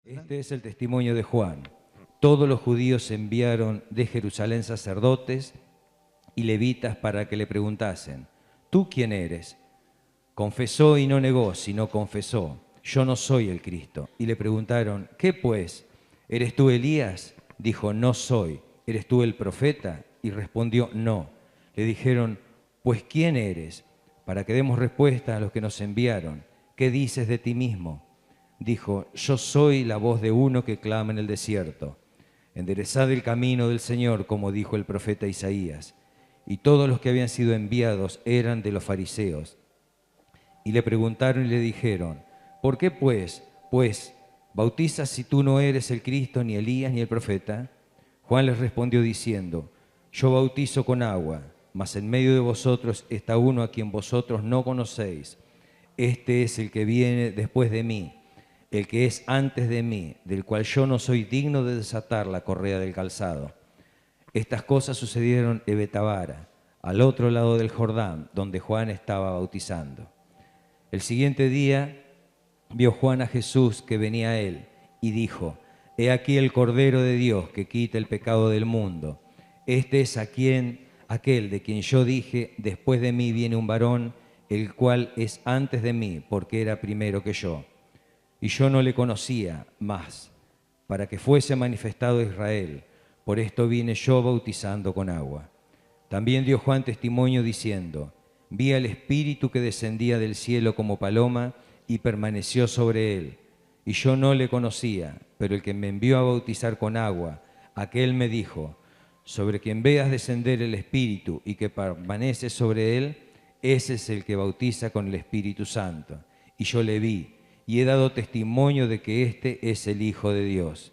Este es el testimonio de Juan. Todos los judíos enviaron de Jerusalén sacerdotes y levitas para que le preguntasen: ¿tú quién eres? Confesó y no negó, sino confesó: yo no soy el Cristo. Y le preguntaron: ¿qué pues? ¿Eres tú Elías? Dijo: no soy. ¿Eres tú el profeta? Y respondió: no. Le dijeron: pues ¿quién eres? Para que demos respuesta a los que nos enviaron. ¿Qué dices de ti mismo? Dijo: yo soy la voz de uno que clama en el desierto: enderezad el camino del Señor, como dijo el profeta Isaías. Y todos los que habían sido enviados eran de los fariseos. Y le preguntaron y le dijeron: ¿por qué pues bautizas si tú no eres el Cristo, ni Elías, ni el profeta? Juan les respondió diciendo: yo bautizo con agua, mas en medio de vosotros está uno a quien vosotros no conocéis. Este es el que viene después de mí, el que es antes de mí, del cual yo no soy digno de desatar la correa del calzado. Estas cosas sucedieron en Betabara, al otro lado del Jordán, donde Juan estaba bautizando. El siguiente día vio Juan a Jesús que venía a él y dijo: he aquí el Cordero de Dios que quita el pecado del mundo. Este es aquel de quien yo dije: después de mí viene un varón, el cual es antes de mí, porque era primero que yo. Y yo no le conocía más, para que fuese manifestado a Israel. Por esto vine yo bautizando con agua. También dio Juan testimonio diciendo: vi al Espíritu que descendía del cielo como paloma y permaneció sobre él. Y yo no le conocía, pero el que me envió a bautizar con agua, aquel me dijo: sobre quien veas descender el Espíritu y que permanece sobre él, ese es el que bautiza con el Espíritu Santo. Y yo le vi, y he dado testimonio de que este es el Hijo de Dios.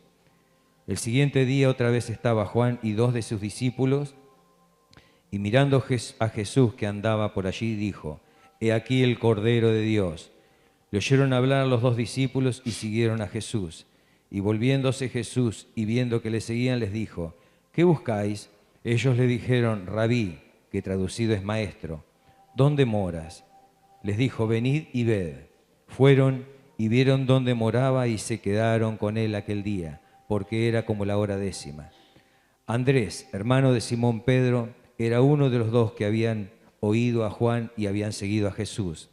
El siguiente día otra vez estaba Juan y dos de sus discípulos, y mirando a Jesús que andaba por allí, dijo: he aquí el Cordero de Dios. Le oyeron hablar a los dos discípulos y siguieron a Jesús. Y volviéndose Jesús y viendo que le seguían, les dijo: ¿qué buscáis? Ellos le dijeron: Rabí, que traducido es maestro, ¿dónde moras? Les dijo: venid y ved. Fueron y vieron dónde moraba y se quedaron con él aquel día, porque era como la hora 10. Andrés, hermano de Simón Pedro, era uno de los dos que habían oído a Juan y habían seguido a Jesús.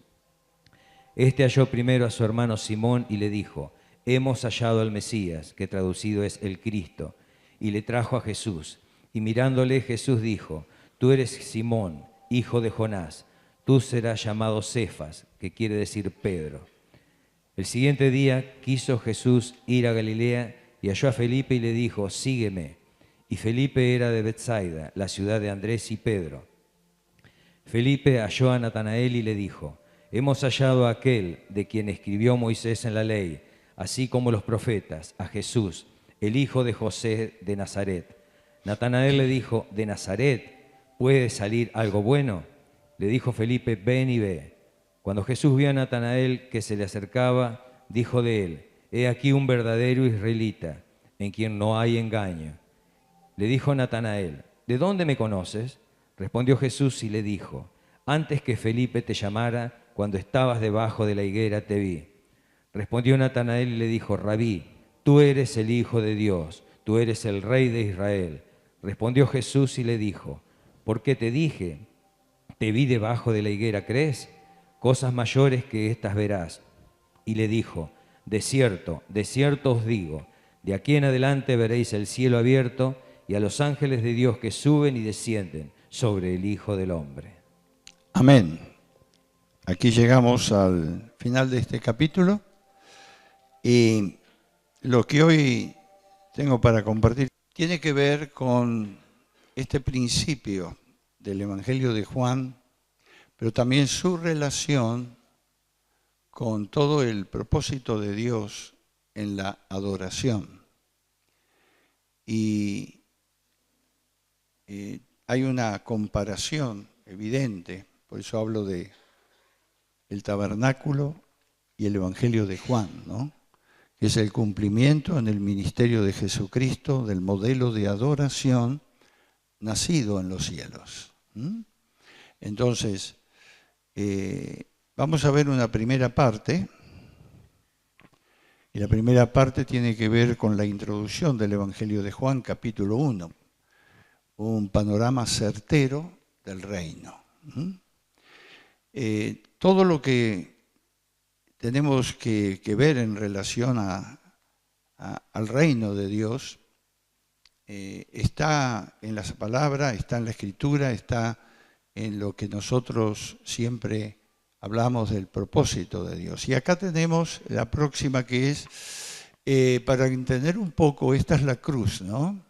Este halló primero a su hermano Simón y le dijo: hemos hallado al Mesías, que traducido es el Cristo, y le trajo a Jesús. Y mirándole, Jesús dijo: tú eres Simón, hijo de Jonás, tú serás llamado Cefas, que quiere decir Pedro. El siguiente día quiso Jesús ir a Galilea y halló a Felipe y le dijo: sígueme. Y Felipe era de Betsaida, la ciudad de Andrés y Pedro. Felipe halló a Natanael y le dijo: hemos hallado a aquel de quien escribió Moisés en la ley, así como los profetas, a Jesús, el hijo de José de Nazaret. Natanael le dijo: ¿de Nazaret puede salir algo bueno? Le dijo Felipe: ven y ve. Cuando Jesús vio a Natanael que se le acercaba, dijo de él: he aquí un verdadero israelita, en quien no hay engaño. Le dijo Natanael: ¿de dónde me conoces? Respondió Jesús y le dijo: antes que Felipe te llamara, cuando estabas debajo de la higuera te vi. Respondió Natanael y le dijo: Rabí, tú eres el Hijo de Dios, tú eres el Rey de Israel. Respondió Jesús y le dijo: ¿por qué te dije, te vi debajo de la higuera, crees? Cosas mayores que estas verás. Y le dijo: de cierto os digo, de aquí en adelante veréis el cielo abierto y a los ángeles de Dios que suben y descienden sobre el Hijo del Hombre. Amén. Aquí llegamos al final de este capítulo y lo que hoy tengo para compartir tiene que ver con este principio del Evangelio de Juan, pero también su relación con todo el propósito de Dios en la adoración. Y hay una comparación evidente, por eso hablo de el tabernáculo y el Evangelio de Juan, ¿no? Que es el cumplimiento en el ministerio de Jesucristo del modelo de adoración nacido en los cielos. Entonces, vamos a ver una primera parte Y la primera parte tiene que ver con la introducción del Evangelio de Juan, capítulo 1, un panorama certero del reino. Todo lo que tenemos que ver en relación al reino de Dios está en la palabra, está en la escritura, está en lo que nosotros siempre hablamos del propósito de Dios. Y acá tenemos la próxima que es, para entender un poco, esta es la cruz, ¿no?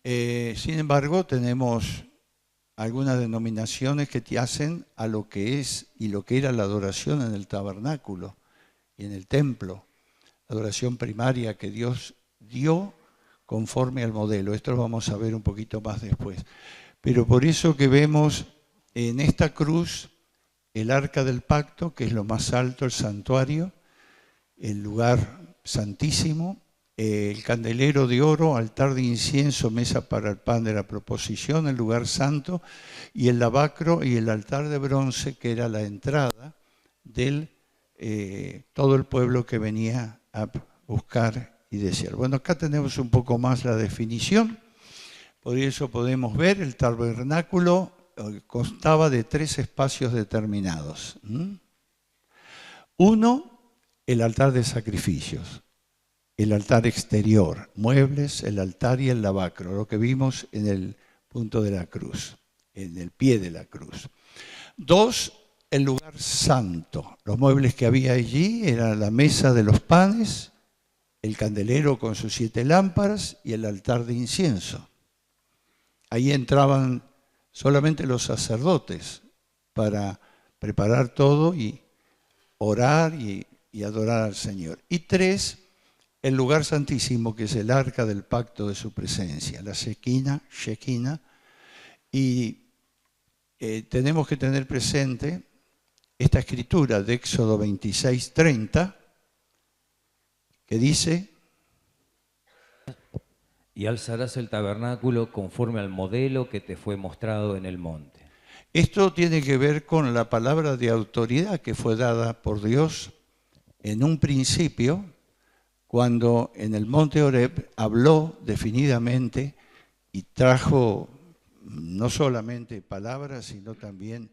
Sin embargo, tenemos algunas denominaciones que te hacen a lo que es y lo que era la adoración en el tabernáculo y en el templo, la adoración primaria que Dios dio conforme al modelo. Esto lo vamos a ver un poquito más después. Pero por eso que vemos en esta cruz el arca del pacto, que es lo más alto, el santuario, el lugar santísimo, el candelero de oro, altar de incienso, mesa para el pan de la proposición, el lugar santo, y el lavacro y el altar de bronce, que era la entrada de todo el pueblo que venía a buscar y desear. Bueno, acá tenemos un poco más la definición. Por eso podemos ver el tabernáculo constaba de 3 espacios determinados. Uno, el altar de sacrificios. El altar exterior, muebles, el altar y el lavacro, lo que vimos en el punto de la cruz, en el pie de la cruz. 2, el lugar santo. Los muebles que había allí eran la mesa de los panes, el candelero con sus 7 lámparas y el altar de incienso. Ahí entraban solamente los sacerdotes para preparar todo y orar y adorar al Señor. Y 3, el lugar santísimo, que es el arca del pacto de su presencia, la Shekinah, y tenemos que tener presente esta escritura de Éxodo 26:30, que dice: y alzarás el tabernáculo conforme al modelo que te fue mostrado en el monte. Esto tiene que ver con la palabra de autoridad que fue dada por Dios en un principio, cuando en el monte Horeb habló definidamente y trajo no solamente palabras, sino también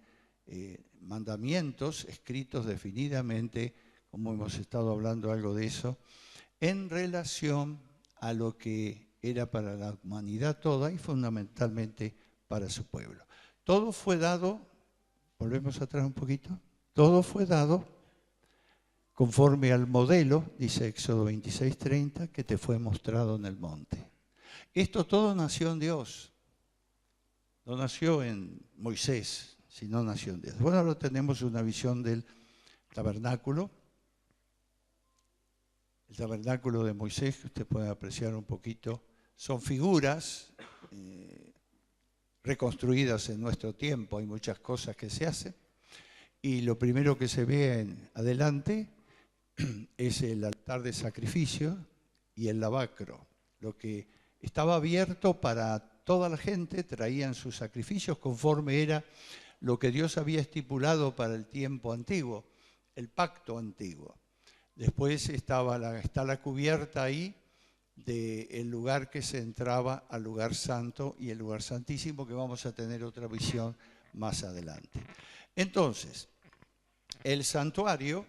mandamientos escritos definidamente, como hemos estado hablando algo de eso, en relación a lo que era para la humanidad toda y fundamentalmente para su pueblo. Todo fue dado, volvemos atrás un poquito, todo fue dado conforme al modelo, dice Éxodo 26:30, que te fue mostrado en el monte. Esto todo nació en Dios, no nació en Moisés, sino nació en Dios. Bueno, ahora tenemos una visión del tabernáculo. El tabernáculo de Moisés, que usted puede apreciar un poquito, son figuras reconstruidas en nuestro tiempo, hay muchas cosas que se hacen. Y lo primero que se ve en adelante es el altar de sacrificio y el lavacro, lo que estaba abierto para toda la gente, traían sus sacrificios conforme era lo que Dios había estipulado para el tiempo antiguo, el pacto antiguo. Después está la cubierta ahí del lugar que se entraba al lugar santo y el lugar santísimo, que vamos a tener otra visión más adelante. Entonces, el santuario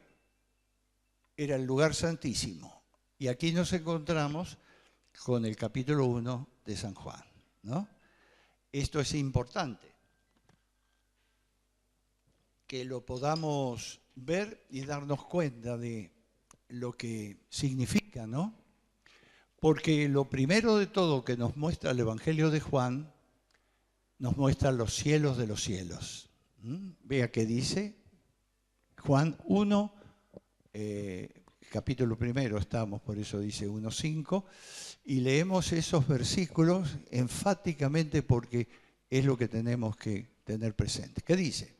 era el lugar santísimo. Y aquí nos encontramos con el capítulo 1 de San Juan, ¿no? Esto es importante, que lo podamos ver y darnos cuenta de lo que significa, ¿no? Porque lo primero de todo que nos muestra el Evangelio de Juan, nos muestra los cielos de los cielos. Vea que dice Juan 1, capítulo primero estamos, por eso dice 1:5, y leemos esos versículos enfáticamente porque es lo que tenemos que tener presente. ¿Qué dice?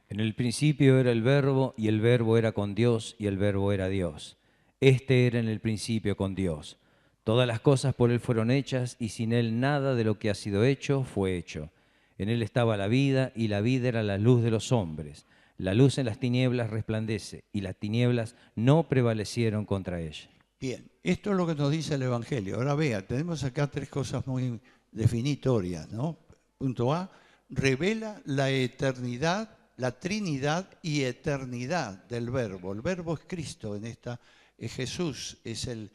En el principio era el Verbo, y el Verbo era con Dios, y el Verbo era Dios. Este era en el principio con Dios. Todas las cosas por Él fueron hechas, y sin Él nada de lo que ha sido hecho fue hecho. En Él estaba la vida, y la vida era la luz de los hombres. La luz en las tinieblas resplandece y las tinieblas no prevalecieron contra ella. Bien, esto es lo que nos dice el Evangelio. Ahora vea, tenemos acá tres cosas muy definitorias, ¿no? Punto A, revela la eternidad, la Trinidad y eternidad del Verbo. El Verbo es Cristo en esta, es Jesús, es el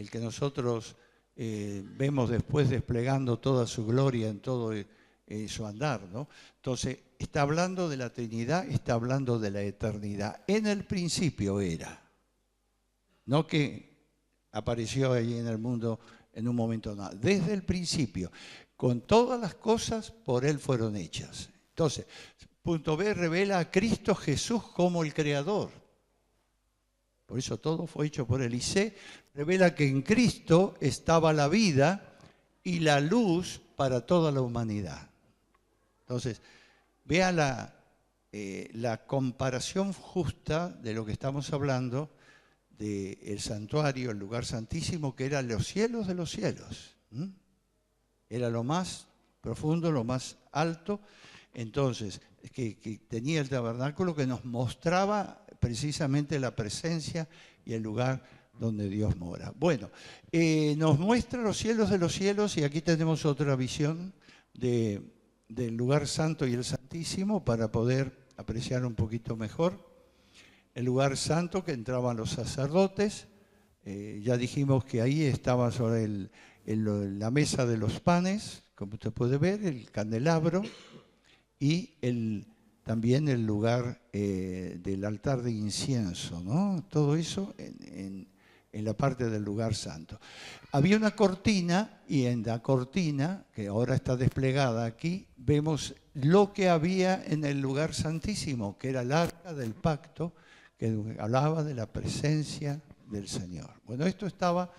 que nosotros vemos después desplegando toda su gloria en todo su andar, ¿no? Entonces, está hablando de la Trinidad, está hablando de la eternidad. En el principio era, no que apareció allí en el mundo en un momento dado. Desde el principio, con todas las cosas por Él fueron hechas. Entonces, punto B, revela a Cristo Jesús como el Creador. Por eso todo fue hecho por Él. Y C, revela que en Cristo estaba la vida y la luz para toda la humanidad. Entonces, vea la comparación justa de lo que estamos hablando del santuario, el lugar santísimo, que era los cielos de los cielos. Era lo más profundo, lo más alto. Entonces, que tenía el tabernáculo que nos mostraba precisamente la presencia y el lugar donde Dios mora. Bueno, nos muestra los cielos de los cielos y aquí tenemos otra visión del lugar santo y el santísimo para poder apreciar un poquito mejor. El lugar santo que entraban los sacerdotes, ya dijimos que ahí estaba sobre la mesa de los panes, como usted puede ver, el candelabro y también el lugar del altar de incienso, ¿no? Todo eso en la parte del lugar santo. Había una cortina y en la cortina, que ahora está desplegada aquí, vemos lo que había en el lugar santísimo, que era el arca del pacto, que hablaba de la presencia del Señor. Bueno, esto estaba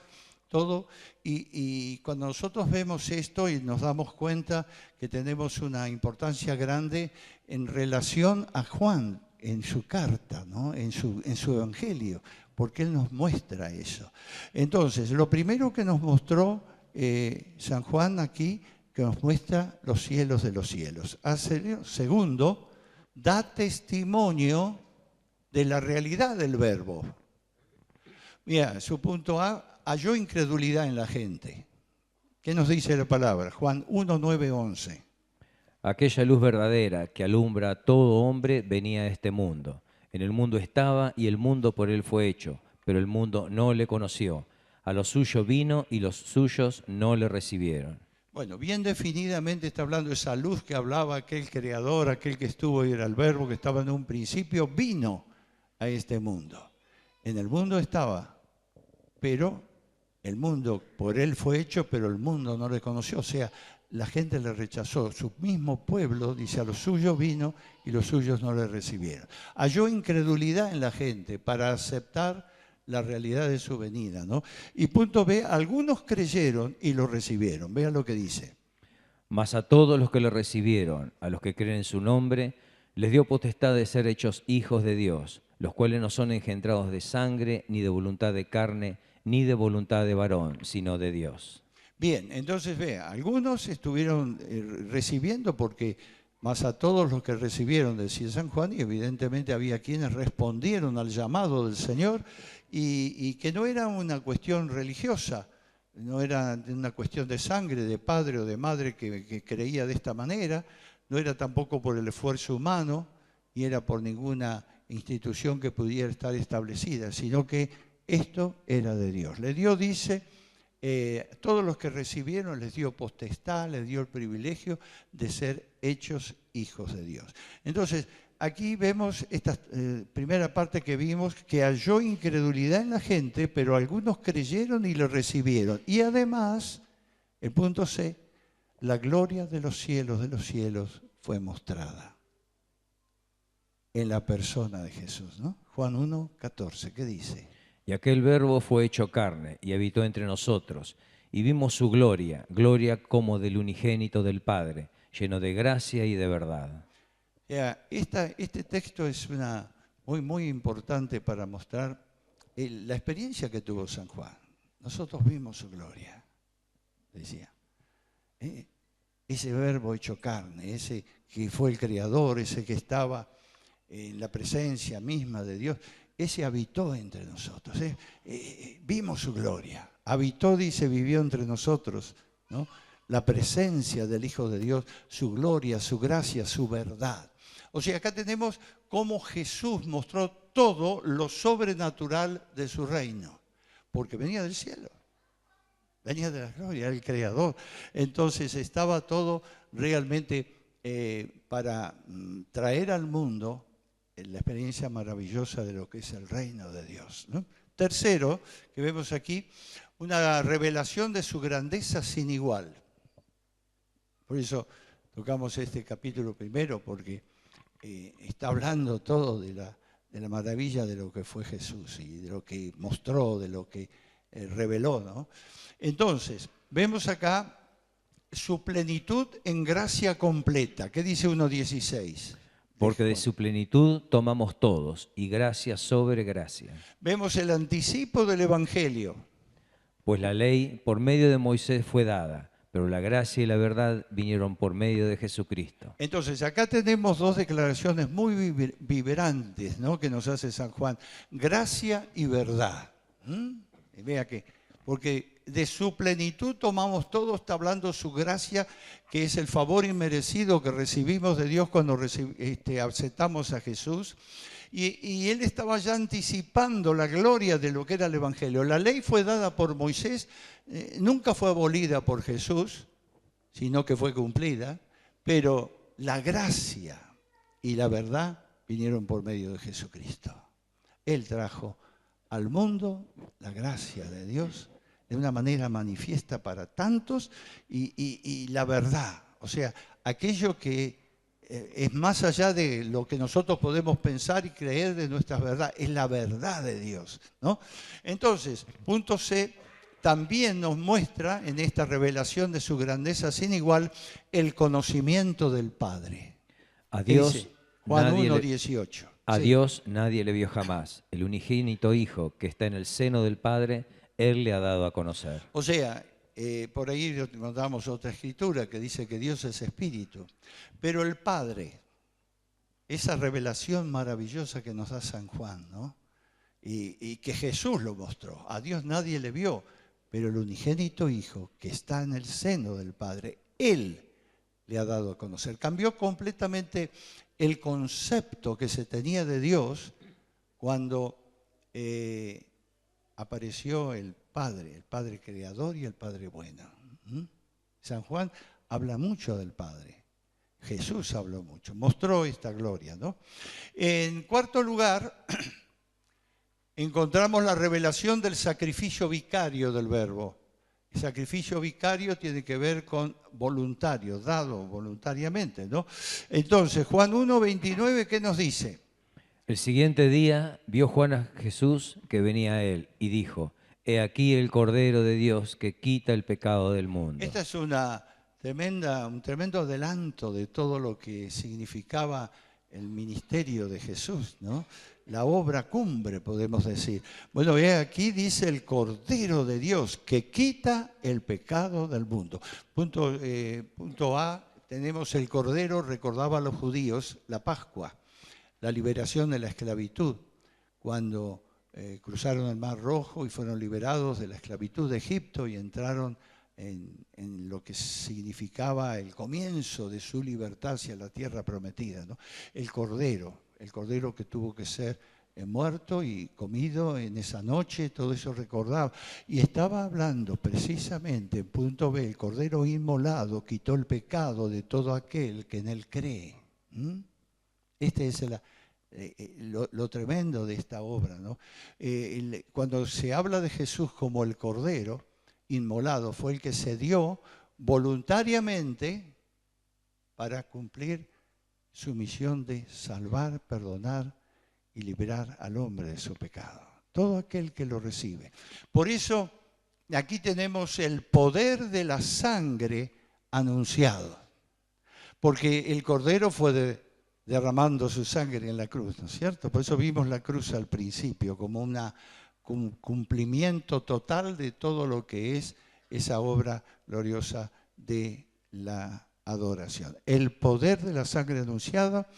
todo y cuando nosotros vemos esto y nos damos cuenta que tenemos una importancia grande en relación a Juan en su carta, ¿no? en su evangelio, porque él nos muestra eso. Entonces, lo primero que nos mostró San Juan aquí, que nos muestra los cielos de los cielos. Segundo, da testimonio de la realidad del Verbo. Mira, su punto A, halló incredulidad en la gente. ¿Qué nos dice la palabra? Juan 1, 9, 11. Aquella luz verdadera que alumbra a todo hombre venía a este mundo. En el mundo estaba y el mundo por él fue hecho, pero el mundo no le conoció. A lo suyo vino y los suyos no le recibieron. Bueno, bien definidamente está hablando de esa luz que hablaba aquel creador, aquel que estuvo y era el Verbo que estaba en un principio, vino a este mundo. En el mundo estaba, pero el mundo por él fue hecho, pero el mundo no le conoció. O sea, la gente le rechazó. Su mismo pueblo, dice, a los suyos vino y los suyos no le recibieron. Halló incredulidad en la gente para aceptar la realidad de su venida, ¿no? Y punto B, algunos creyeron y lo recibieron. Vean lo que dice. Mas a todos los que le recibieron, a los que creen en su nombre, les dio potestad de ser hechos hijos de Dios, los cuales no son engendrados de sangre, ni de voluntad de carne, ni de voluntad de varón, sino de Dios. Bien, entonces vea, algunos estuvieron recibiendo porque más a todos los que recibieron, decía San Juan, y evidentemente había quienes respondieron al llamado del Señor y que no era una cuestión religiosa, no era una cuestión de sangre, de padre o de madre que creía de esta manera, no era tampoco por el esfuerzo humano, ni era por ninguna institución que pudiera estar establecida, sino que esto era de Dios. Le dio, dice, todos los que recibieron les dio potestad, les dio el privilegio de ser hechos hijos de Dios. Entonces, aquí vemos esta primera parte que vimos, que halló incredulidad en la gente, pero algunos creyeron y lo recibieron. Y además, el punto C, la gloria de los cielos fue mostrada en la persona de Jesús, ¿no? Juan 1, 14, ¿qué dice? Y aquel Verbo fue hecho carne y habitó entre nosotros, y vimos su gloria, gloria como del unigénito del Padre, lleno de gracia y de verdad. Este texto es muy importante para mostrar la experiencia que tuvo San Juan. Nosotros vimos su gloria, decía. Ese Verbo hecho carne, ese que fue el Creador, ese que estaba en la presencia misma de Dios, ese habitó entre nosotros. Vimos su gloria. Habitó, dice, vivió entre nosotros, ¿no? La presencia del Hijo de Dios, su gloria, su gracia, su verdad. O sea, acá tenemos cómo Jesús mostró todo lo sobrenatural de su reino, porque venía del cielo, venía de la gloria, era el Creador. Entonces estaba todo realmente para traer al mundo la experiencia maravillosa de lo que es el reino de Dios, ¿no? Tercero, que vemos aquí, una revelación de su grandeza sin igual. Por eso tocamos este capítulo primero, porque está hablando todo de la maravilla de lo que fue Jesús y de lo que mostró, de lo que reveló, ¿no? Entonces, vemos acá su plenitud en gracia completa. ¿Qué dice 1.16? Porque de su plenitud tomamos todos, y gracia sobre gracia. Vemos el anticipo del Evangelio. Pues la ley por medio de Moisés fue dada, pero la gracia y la verdad vinieron por medio de Jesucristo. Entonces, acá tenemos dos declaraciones muy vibrantes, ¿no?, que nos hace San Juan. Gracia y verdad. Y vea que, porque de su plenitud tomamos todo, está hablando su gracia, que es el favor inmerecido que recibimos de Dios cuando aceptamos a Jesús. Y él estaba ya anticipando la gloria de lo que era el Evangelio. La ley fue dada por Moisés, nunca fue abolida por Jesús, sino que fue cumplida, pero la gracia y la verdad vinieron por medio de Jesucristo. Él trajo al mundo la gracia de Dios de una manera manifiesta para tantos y la verdad, o sea, aquello que es más allá de lo que nosotros podemos pensar y creer de nuestra verdad, es la verdad de Dios, ¿no? Entonces, punto C también nos muestra en esta revelación de su grandeza sin igual el conocimiento del Padre. A Dios, dice Juan 1:18. A Sí. Dios nadie le vio jamás. El unigénito Hijo que está en el seno del Padre, Él le ha dado a conocer. O sea, por ahí encontramos otra escritura que dice que Dios es espíritu. Pero el Padre, esa revelación maravillosa que nos da San Juan, ¿no? Y que Jesús lo mostró. A Dios nadie le vio, pero el unigénito Hijo que está en el seno del Padre, Él le ha dado a conocer. Cambió completamente el concepto que se tenía de Dios cuando apareció el Padre creador y el Padre bueno. San Juan habla mucho del Padre. Jesús habló mucho, mostró esta gloria, ¿no? En cuarto lugar, encontramos la revelación del sacrificio vicario del Verbo. El sacrificio vicario tiene que ver con voluntario, dado voluntariamente, ¿no? Entonces, Juan 1:29, ¿qué nos dice? El siguiente día vio Juan a Jesús que venía a él y dijo: He aquí el Cordero de Dios que quita el pecado del mundo. Esta es un tremendo adelanto de todo lo que significaba el ministerio de Jesús, ¿no? La obra cumbre, podemos decir. Bueno, aquí dice el Cordero de Dios que quita el pecado del mundo. Punto A, tenemos el Cordero, recordaba a los judíos la Pascua, la liberación de la esclavitud, cuando cruzaron el Mar Rojo y fueron liberados de la esclavitud de Egipto y entraron en lo que significaba el comienzo de su libertad hacia la tierra prometida, ¿no? El Cordero que tuvo que ser muerto y comido en esa noche, todo eso recordaba. Y estaba hablando precisamente, en punto B, el Cordero inmolado quitó el pecado de todo aquel que en él cree. Este es lo tremendo de esta obra, ¿no? Cuando se habla de Jesús como el Cordero inmolado, fue el que se dio voluntariamente para cumplir su misión de salvar, perdonar y liberar al hombre de su pecado. Todo aquel que lo recibe. Por eso, aquí tenemos el poder de la sangre anunciado. Porque el Cordero fue derramando su sangre en la cruz, ¿no es cierto? Por eso vimos la cruz al principio como un cumplimiento total de todo lo que es esa obra gloriosa de la adoración. El poder de la sangre anunciada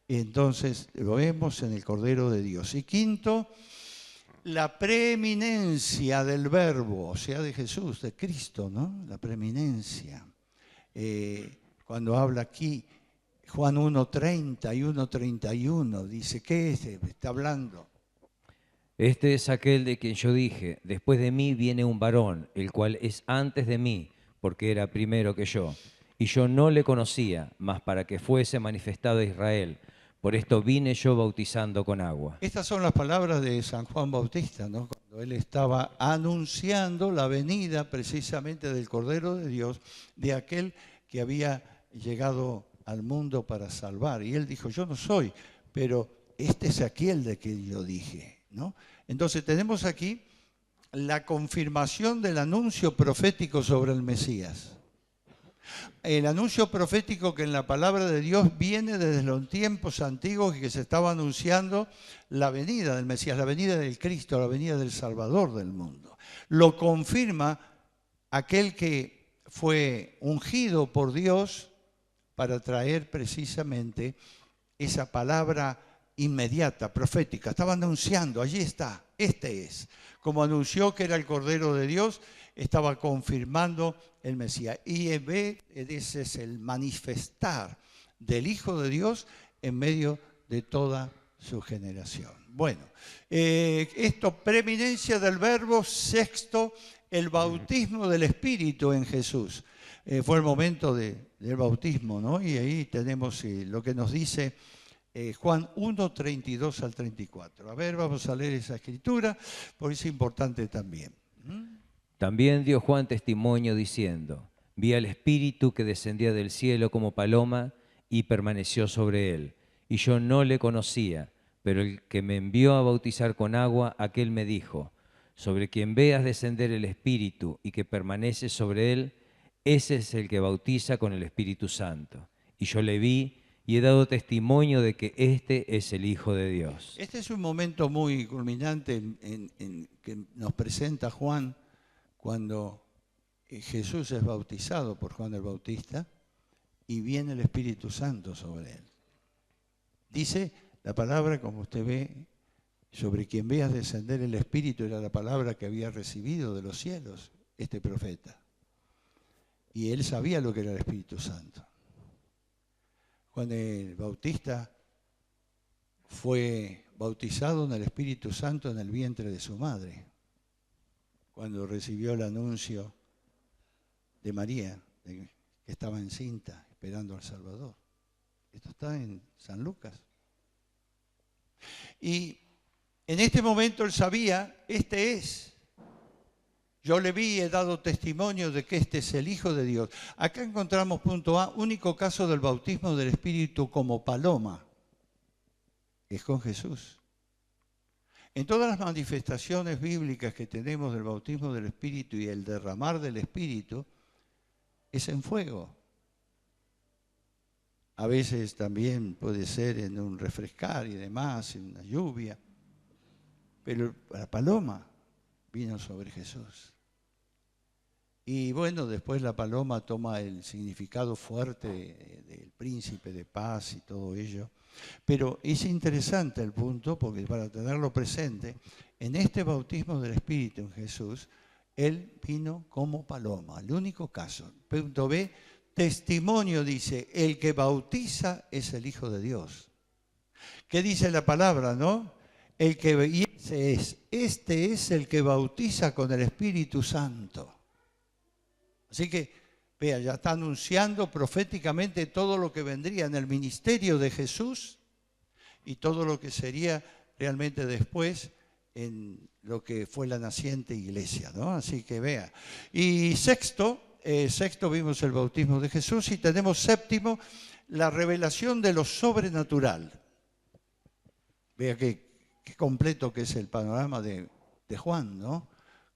Entonces lo vemos en el Cordero de Dios. Y quinto, la preeminencia del Verbo, o sea, de Jesús, de Cristo, ¿no? La preeminencia. Cuando habla aquí, Juan 1:30 y 1:31, dice, ¿qué es? Está hablando. Este es aquel de quien yo dije, después de mí viene un varón, el cual es antes de mí, porque era primero que yo. Y yo no le conocía, mas para que fuese manifestado a Israel. Por esto vine yo bautizando con agua. Estas son las palabras de San Juan Bautista, ¿no? Cuando él estaba anunciando la venida precisamente del Cordero de Dios, de aquel que había llegado al mundo para salvar. Y él dijo, yo no soy, pero este es aquel de que yo dije, ¿no? Entonces tenemos aquí la confirmación del anuncio profético sobre el Mesías. El anuncio profético que en la palabra de Dios viene desde los tiempos antiguos y que se estaba anunciando la venida del Mesías, la venida del Cristo, la venida del Salvador del mundo. Lo confirma aquel que fue ungido por Dios para traer precisamente esa palabra inmediata, profética. Estaba anunciando, allí está, este es. Como anunció que era el Cordero de Dios, estaba confirmando el Mesías. Y ese es el manifestar del Hijo de Dios en medio de toda su generación. Bueno, esto, preeminencia del Verbo. Sexto, el bautismo del Espíritu en Jesús. Fue el momento del bautismo, ¿no? Y ahí tenemos lo que nos dice Juan 1:32 al 34. A ver, vamos a leer esa escritura, porque es importante también. También dio Juan testimonio diciendo, vi al Espíritu que descendía del cielo como paloma y permaneció sobre él. Y yo no le conocía, pero el que me envió a bautizar con agua, aquel me dijo, sobre quien veas descender el Espíritu y que permanece sobre él, ese es el que bautiza con el Espíritu Santo. Y yo le vi y he dado testimonio de que este es el Hijo de Dios. Este es un momento muy culminante en que nos presenta Juan cuando Jesús es bautizado por Juan el Bautista y viene el Espíritu Santo sobre él. Dice la palabra, como usted ve, sobre quien veas descender el Espíritu, era la palabra que había recibido de los cielos este profeta. Y él sabía lo que era el Espíritu Santo. Juan el Bautista fue bautizado en el Espíritu Santo en el vientre de su madre, cuando recibió el anuncio de María, que estaba encinta, esperando al Salvador. Esto está en San Lucas. Y en este momento él sabía, este es. Yo le vi y he dado testimonio de que este es el Hijo de Dios. Acá encontramos punto A, único caso del bautismo del Espíritu como paloma. Es con Jesús. En todas las manifestaciones bíblicas que tenemos del bautismo del Espíritu y el derramar del Espíritu, es en fuego. A veces también puede ser en un refrescar y demás, en una lluvia. Pero la paloma vino sobre Jesús. Y bueno, después la paloma toma el significado fuerte del príncipe de paz y todo ello. Pero es interesante el punto, porque para tenerlo presente, en este bautismo del Espíritu en Jesús, Él vino como paloma, el único caso. Punto B, testimonio dice, el que bautiza es el Hijo de Dios. ¿Qué dice la palabra, no? Este es el que bautiza con el Espíritu Santo. Así que, vea, ya está anunciando proféticamente todo lo que vendría en el ministerio de Jesús y todo lo que sería realmente después en lo que fue la naciente iglesia, ¿no? Así que vea. Y sexto vimos el bautismo de Jesús y tenemos séptimo, la revelación de lo sobrenatural. Vea qué completo que es el panorama de Juan, ¿no?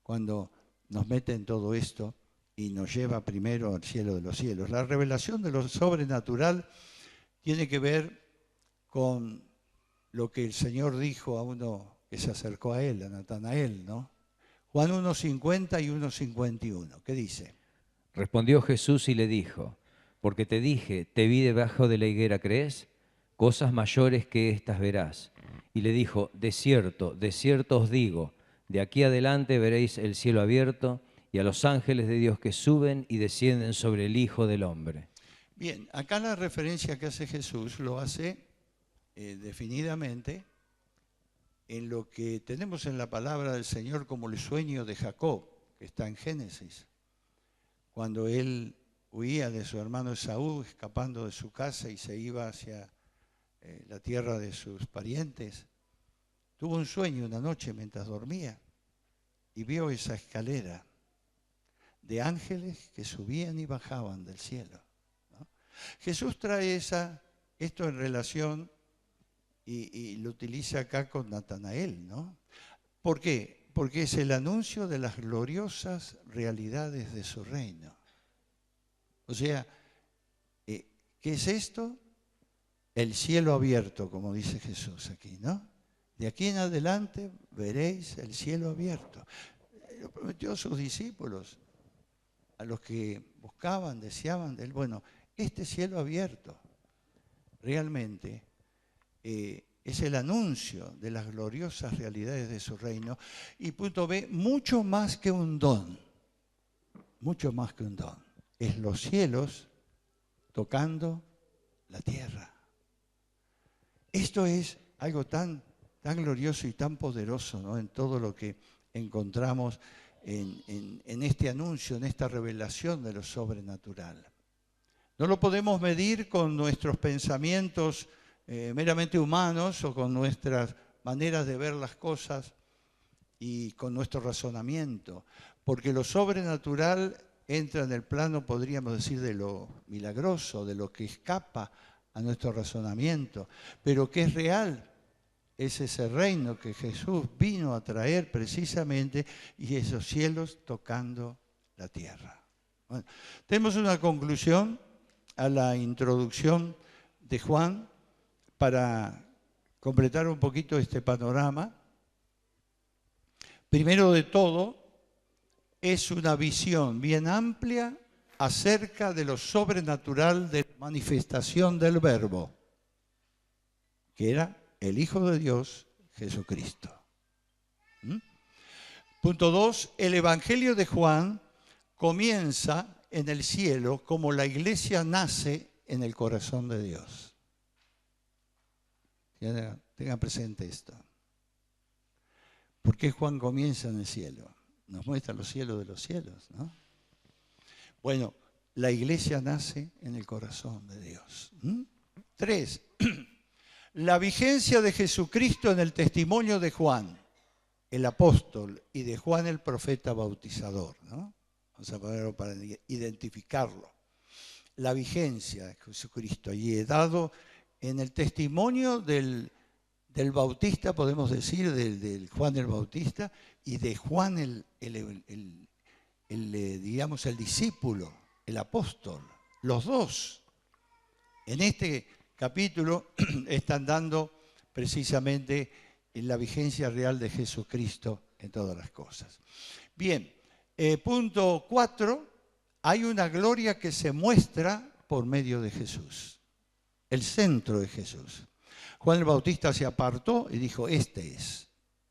Cuando nos mete en todo esto y nos lleva primero al cielo de los cielos. La revelación de lo sobrenatural tiene que ver con lo que el Señor dijo a uno que se acercó a él, a Natanael, ¿no? Juan 1:50 y 1:51. ¿Qué dice? Respondió Jesús y le dijo, porque te dije, te vi debajo de la higuera, ¿crees? cosas mayores que estas verás. Y le dijo, de cierto os digo, de aquí adelante veréis el cielo abierto y a los ángeles de Dios que suben y descienden sobre el Hijo del Hombre. Bien, acá la referencia que hace Jesús lo hace definidamente en lo que tenemos en la palabra del Señor como el sueño de Jacob, que está en Génesis, cuando él huía de su hermano Esaú, escapando de su casa y se iba hacia la tierra de sus parientes. Tuvo un sueño una noche mientras dormía y vio esa escalera de ángeles que subían y bajaban del cielo, ¿no? Jesús trae esto en relación y lo utiliza acá con Natanael, ¿no? ¿Por qué? Porque es el anuncio de las gloriosas realidades de su reino. O sea, ¿qué es esto? El cielo abierto, como dice Jesús aquí, ¿no? De aquí en adelante veréis el cielo abierto. Lo prometió a sus discípulos, a los que buscaban, deseaban de él. Bueno, este cielo abierto realmente es el anuncio de las gloriosas realidades de su reino. Y punto B, mucho más que un don, mucho más que un don. Es los cielos tocando la tierra. Esto es algo tan glorioso y tan poderoso, ¿no? En todo lo que encontramos en este anuncio, en esta revelación de lo sobrenatural. No lo podemos medir con nuestros pensamientos meramente humanos o con nuestras maneras de ver las cosas y con nuestro razonamiento, porque lo sobrenatural entra en el plano, podríamos decir, de lo milagroso, de lo que escapa a nuestro razonamiento, pero que es real. Es ese reino que Jesús vino a traer precisamente y esos cielos tocando la tierra. Bueno, tenemos una conclusión a la introducción de Juan para completar un poquito este panorama. Primero de todo, es una visión bien amplia acerca de lo sobrenatural de la manifestación del Verbo, que era el Hijo de Dios, Jesucristo. Punto 2, el Evangelio de Juan comienza en el cielo como la iglesia nace en el corazón de Dios. Tengan presente esto. ¿Por qué Juan comienza en el cielo? Nos muestra los cielos de los cielos, ¿no? Bueno, la iglesia nace en el corazón de Dios. 3, la vigencia de Jesucristo en el testimonio de Juan, el apóstol, y de Juan el profeta bautizador, ¿no? Vamos a ponerlo para identificarlo. La vigencia de Jesucristo allí dado en el testimonio del Bautista, podemos decir, del Juan el Bautista, y de Juan digamos, el discípulo, el apóstol. Los dos, en este capítulo, están dando precisamente la vigencia real de Jesucristo en todas las cosas. Bien, punto 4, hay una gloria que se muestra por medio de Jesús, el centro de Jesús. Juan el Bautista se apartó y dijo, este es,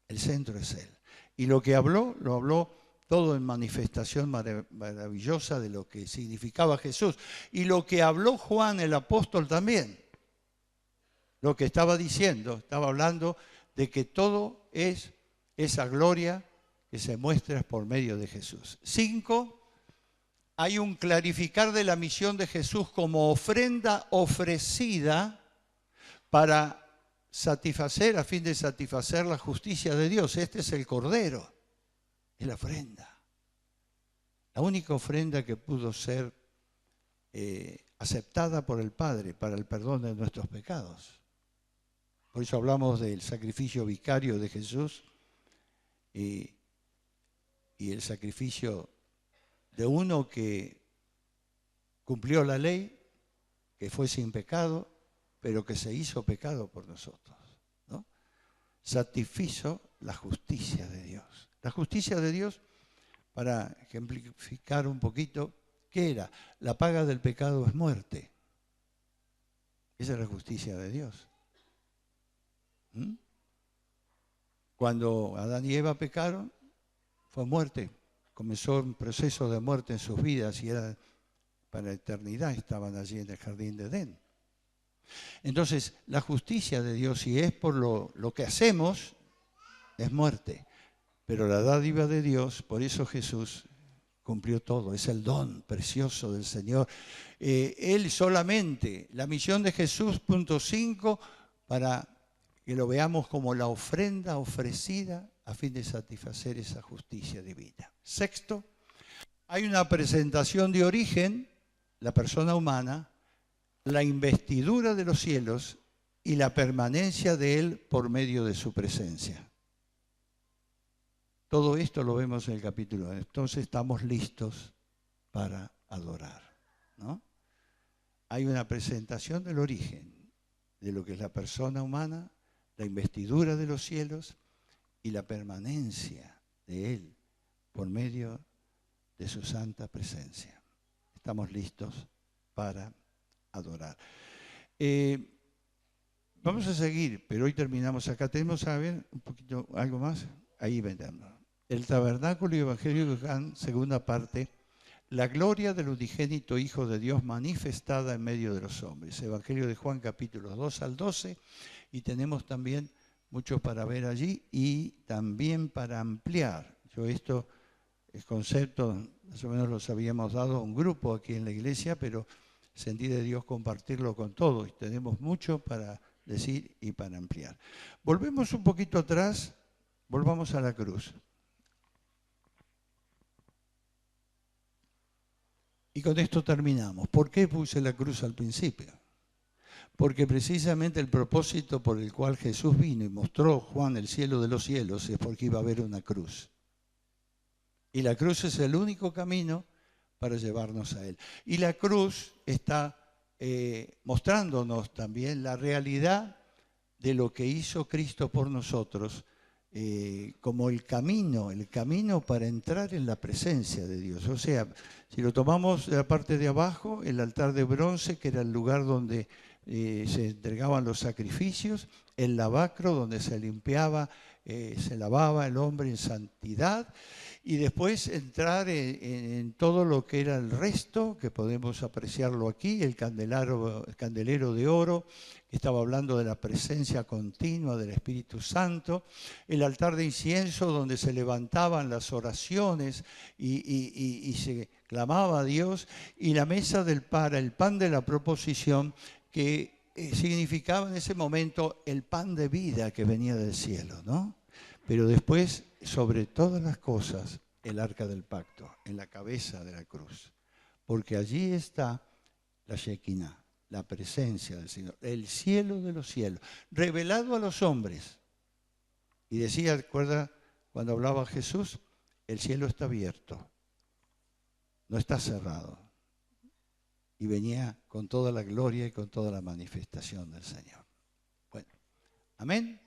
el centro es Él. Y lo que habló, lo habló todo en manifestación maravillosa de lo que significaba Jesús. Y lo que habló Juan el apóstol también, lo que estaba diciendo, estaba hablando de que todo es esa gloria que se muestra por medio de Jesús. 5, hay un clarificar de la misión de Jesús como ofrenda ofrecida para satisfacer, a fin de satisfacer la justicia de Dios. Este es el Cordero, es la ofrenda. La única ofrenda que pudo ser aceptada por el Padre para el perdón de nuestros pecados. Por eso hablamos del sacrificio vicario de Jesús y el sacrificio de uno que cumplió la ley, que fue sin pecado, pero que se hizo pecado por nosotros, ¿no? Satisfizo la justicia de Dios. La justicia de Dios, para ejemplificar un poquito, ¿qué era? La paga del pecado es muerte. Esa es la justicia de Dios. ¿Mm? Cuando Adán y Eva pecaron, fue muerte. Comenzó un proceso de muerte en sus vidas y era para la eternidad. Estaban allí en el jardín de Edén. Entonces, la justicia de Dios, si es por lo que hacemos, es muerte. Pero la dádiva de Dios, por eso Jesús cumplió todo. Es el don precioso del Señor. Él solamente, la misión de Jesús, punto 5, para que lo veamos como la ofrenda ofrecida a fin de satisfacer esa justicia divina. Sexto, hay una presentación de origen, la persona humana, la investidura de los cielos y la permanencia de Él por medio de su presencia. Todo esto lo vemos en el capítulo. Entonces estamos listos para adorar, ¿no? Hay una presentación del origen de lo que es la persona humana, la investidura de los cielos y la permanencia de Él por medio de su santa presencia. Estamos listos para adorar. Vamos a seguir, pero hoy terminamos acá. Tenemos a ver un poquito, algo más. Ahí vendremos. El tabernáculo y evangelio de Juan, segunda parte. La gloria del unigénito Hijo de Dios manifestada en medio de los hombres. Evangelio de Juan, capítulos 2 al 12. Y tenemos también mucho para ver allí y también para ampliar. El concepto, más o menos los habíamos dado a un grupo aquí en la iglesia, pero sentí de Dios compartirlo con todos. Y tenemos mucho para decir y para ampliar. Volvemos un poquito atrás, volvamos a la cruz. Y con esto terminamos. ¿Por qué puse la cruz al principio? Porque precisamente el propósito por el cual Jesús vino y mostró Juan el cielo de los cielos es porque iba a haber una cruz. Y la cruz es el único camino para llevarnos a Él. Y la cruz está mostrándonos también la realidad de lo que hizo Cristo por nosotros, como el camino para entrar en la presencia de Dios. O sea, si lo tomamos de la parte de abajo, el altar de bronce, que era el lugar donde se entregaban los sacrificios, el lavacro donde se limpiaba, se lavaba el hombre en santidad, y después entrar en todo lo que era el resto, que podemos apreciarlo aquí, el candelero de oro, que estaba hablando de la presencia continua del Espíritu Santo, el altar de incienso donde se levantaban las oraciones y se clamaba a Dios, y la mesa del el pan de la proposición, que significaba en ese momento el pan de vida que venía del cielo, ¿no? Pero después, sobre todas las cosas, el arca del pacto, en la cabeza de la cruz. Porque allí está la Shekinah, la presencia del Señor, el cielo de los cielos, revelado a los hombres. Y decía, ¿recuerda cuando hablaba Jesús? El cielo está abierto, no está cerrado. Y venía con toda la gloria y con toda la manifestación del Señor. Bueno, amén.